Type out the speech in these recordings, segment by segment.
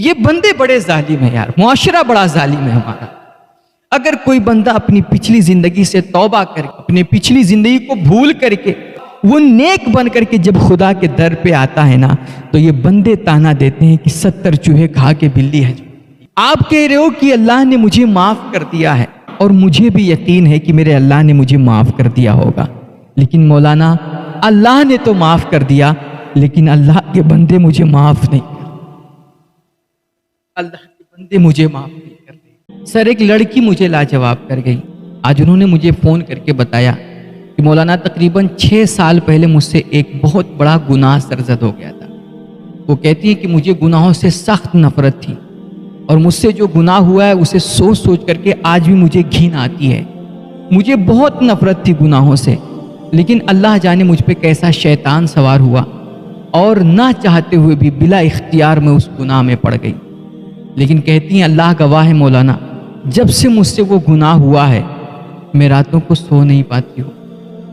یہ بندے بڑے ظالم ہیں یار، معاشرہ بڑا ظالم ہے ہمارا۔ اگر کوئی بندہ اپنی پچھلی زندگی سے توبہ کر کے، اپنی پچھلی زندگی کو بھول کر کے، وہ نیک بن کر کے جب خدا کے در پہ آتا ہے نا، تو یہ بندے تانا دیتے ہیں کہ 70 چوہے کھا کے بلی ہے۔ آپ کہہ رہے ہو کہ اللہ نے مجھے معاف کر دیا ہے، اور مجھے بھی یقین ہے کہ میرے اللہ نے مجھے معاف کر دیا ہوگا، لیکن مولانا اللہ نے تو معاف کر دیا، لیکن اللہ کے بندے مجھے معاف نہیں کرتے۔ اللہ کے بندے مجھے معاف نہیں کرتے۔ سر ایک لڑکی مجھے لاجواب کر گئی، آج انہوں نے مجھے فون کر کے بتایا کہ مولانا تقریباً 6 سال پہلے مجھ سے ایک بہت بڑا گناہ سرزد ہو گیا تھا۔ وہ کہتی ہے کہ مجھے گناہوں سے سخت نفرت تھی، اور مجھ سے جو گناہ ہوا ہے اسے سوچ سوچ کر کے آج بھی مجھے گھن آتی ہے۔ مجھے بہت نفرت تھی گناہوں سے، لیکن اللہ جانے مجھ پہ کیسا شیطان سوار ہوا، اور نہ چاہتے ہوئے بھی بلا اختیار میں اس گناہ میں پڑ گئی۔ لیکن کہتی ہیں اللہ گواہ ہے مولانا، جب سے مجھ سے وہ گناہ ہوا ہے میں راتوں کو سو نہیں پاتی ہوں،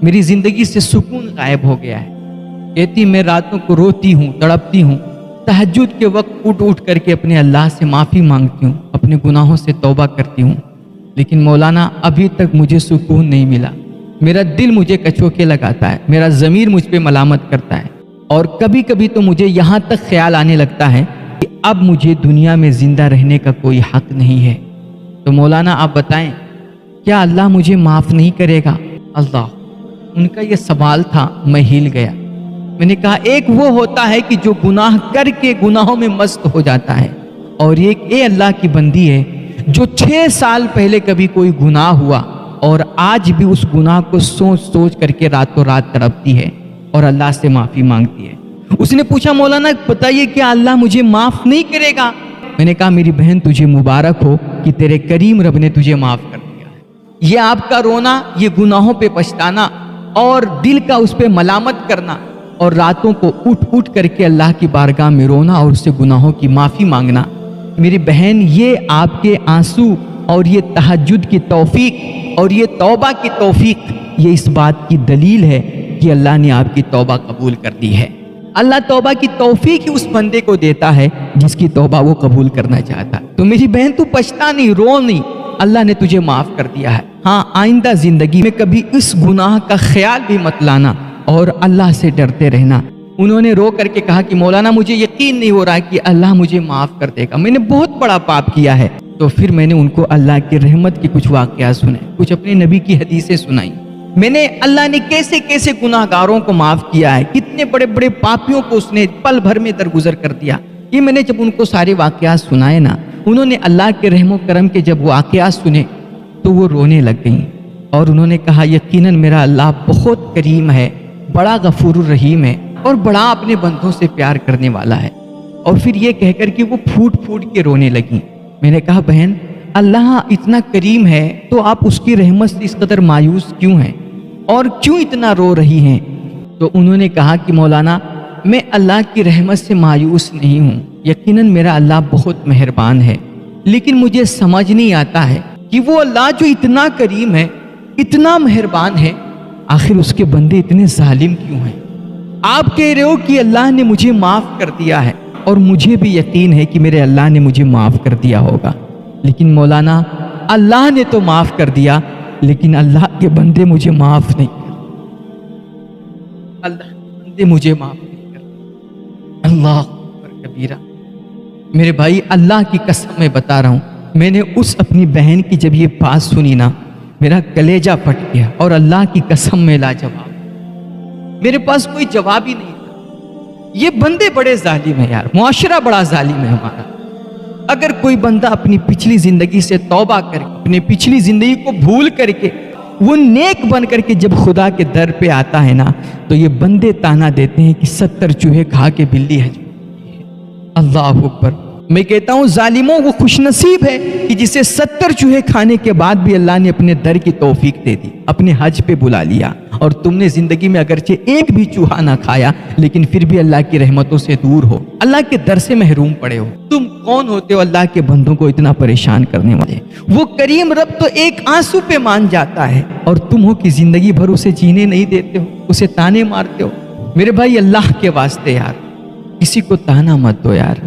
میری زندگی سے سکون غائب ہو گیا ہے۔ کہتی میں راتوں کو روتی ہوں، تڑپتی ہوں، تہجد کے وقت اٹھ کر کے اپنے اللہ سے معافی مانگتی ہوں، اپنے گناہوں سے توبہ کرتی ہوں، لیکن مولانا ابھی تک مجھے سکون نہیں ملا۔ میرا دل مجھے کچوکے لگاتا ہے، میرا ضمیر مجھ پہ ملامت کرتا ہے، اور کبھی کبھی تو مجھے یہاں تک خیال آنے لگتا ہے کہ اب مجھے دنیا میں زندہ رہنے کا کوئی حق نہیں ہے۔ تو مولانا آپ بتائیں کیا اللہ مجھے معاف نہیں کرے گا؟ اللہ، ان کا یہ سوال تھا، میں ہل گیا۔ میں نے کہا ایک وہ ہوتا ہے کہ جو گناہ کر کے گناہوں میں مست ہو جاتا ہے، اور ایک اے اللہ کی بندی ہے جو 6 سال پہلے کبھی کوئی گناہ ہوا اور آج بھی اس گناہ کو سوچ سوچ کر کے راتوں رات تڑپتی ہے اور اللہ سے معافی مانگتی ہے۔ اس نے پوچھا مولانا بتائیے کیا اللہ مجھے معاف نہیں کرے گا؟ میں نے کہا میری بہن تجھے مبارک ہو کہ تیرے کریم رب نے تجھے معاف کر دیا ہے۔ یہ آپ کا رونا، یہ گناہوں پہ پچھتانا اور دل کا اس پہ ملامت کرنا، اور راتوں کو اٹھ کر کے اللہ کی بارگاہ میں رونا اور اس سے گناہوں کی معافی مانگنا، میری بہن یہ آپ کے آنسو اور یہ تہجد کی توفیق اور یہ توبہ کی توفیق، یہ اس بات کی دلیل ہے کہ اللہ نے آپ کی توبہ قبول کر دی ہے۔ اللہ توبہ کی توفیق ہی اس بندے کو دیتا ہے جس کی توبہ وہ قبول کرنا چاہتا ہے۔ تو میری بہن تو پچھتا نہیں، رو نہیں، اللہ نے تجھے معاف کر دیا ہے۔ ہاں آئندہ زندگی میں کبھی اس گناہ کا خیال بھی مت لانا اور اللہ سے ڈرتے رہنا۔ انہوں نے رو کر کے کہا کہ مولانا مجھے یقین نہیں ہو رہا کہ اللہ مجھے معاف کر دے گا، میں نے بہت بڑا پاپ کیا ہے۔ تو پھر میں نے ان کو اللہ کی رحمت کے کچھ واقعات سنے، کچھ اپنے نبی کی حدیثیں سنائی۔ میں نے اللہ نے کیسے کیسے گناہ گاروں کو معاف کیا ہے، کتنے بڑے بڑے پاپیوں کو اس نے پل بھر میں درگزر کر دیا۔ یہ میں نے جب ان کو سارے واقعات سنائے نا، انہوں نے اللہ کے رحم و کرم کے جب واقعات سنے تو وہ رونے لگ گئیں، اور انہوں نے کہا یقیناً میرا اللہ بہت کریم ہے، بڑا غفور الرحیم ہے، اور بڑا اپنے بندوں سے پیار کرنے والا ہے۔ اور پھر یہ کہہ کر کہ وہ پھوٹ پھوٹ کے رونے لگیں۔ میں نے کہا بہن اللہ اتنا کریم ہے تو آپ اس کی رحمت سے اس قدر مایوس کیوں ہیں اور کیوں اتنا رو رہی ہیں؟ تو انہوں نے کہا کہ مولانا میں اللہ کی رحمت سے مایوس نہیں ہوں، یقیناً میرا اللہ بہت مہربان ہے، لیکن مجھے سمجھ نہیں آتا ہے کہ وہ اللہ جو اتنا کریم ہے، اتنا مہربان ہے، آخر اس کے بندے اتنے ظالم کیوں ہیں؟ آپ کہہ رہے ہو کہ اللہ نے مجھے معاف کر دیا ہے، اور مجھے بھی یقین ہے کہ میرے اللہ نے مجھے معاف کر دیا ہوگا، لیکن مولانا اللہ نے تو معاف کر دیا، لیکن اللہ کے بندے مجھے معاف نہیں کرتے۔ اللہ کے بندے مجھے معاف نہیں کرتے۔ اللہ اکبر کبیرہ۔ میرے بھائی اللہ کی قسم میں بتا رہا ہوں، میں نے اس اپنی بہن کی جب یہ بات سنی نا، میرا کلیجہ پھٹ گیا، اور اللہ کی قسم میں لاجواب، میرے پاس کوئی جواب ہی نہیں تھا۔ یہ بندے بڑے ظالم ہیں یار، معاشرہ بڑا ظالم ہے ہمارا۔ اگر کوئی بندہ اپنی پچھلی زندگی سے توبہ کر کے، اپنی پچھلی زندگی کو بھول کر کے، وہ نیک بن کر کے جب خدا کے در پہ آتا ہے نا، تو یہ بندے تانا دیتے ہیں کہ 70 چوہے کھا کے بلی ہے۔ اللہ اکبر۔ میں کہتا ہوں ظالموں کو خوش نصیب ہے کہ جسے 70 چوہے کھانے کے بعد بھی اللہ نے اپنے در کی توفیق دے دی، اپنے حج پہ بلا لیا، اور تم نے زندگی میں اگرچہ ایک بھی چوہا نہ کھایا لیکن پھر بھی اللہ کی رحمتوں سے دور ہو، اللہ کے در سے محروم پڑے ہو۔ تم کون ہوتے ہو اللہ کے بندوں کو اتنا پریشان کرنے والے؟ وہ کریم رب تو ایک آنسو پہ مان جاتا ہے، اور تم ہو کہ زندگی بھر اسے جینے نہیں دیتے ہو، اسے تانے مارتے ہو۔ میرے بھائی اللہ کے واسطے یار کسی کو تانا مت دو یار،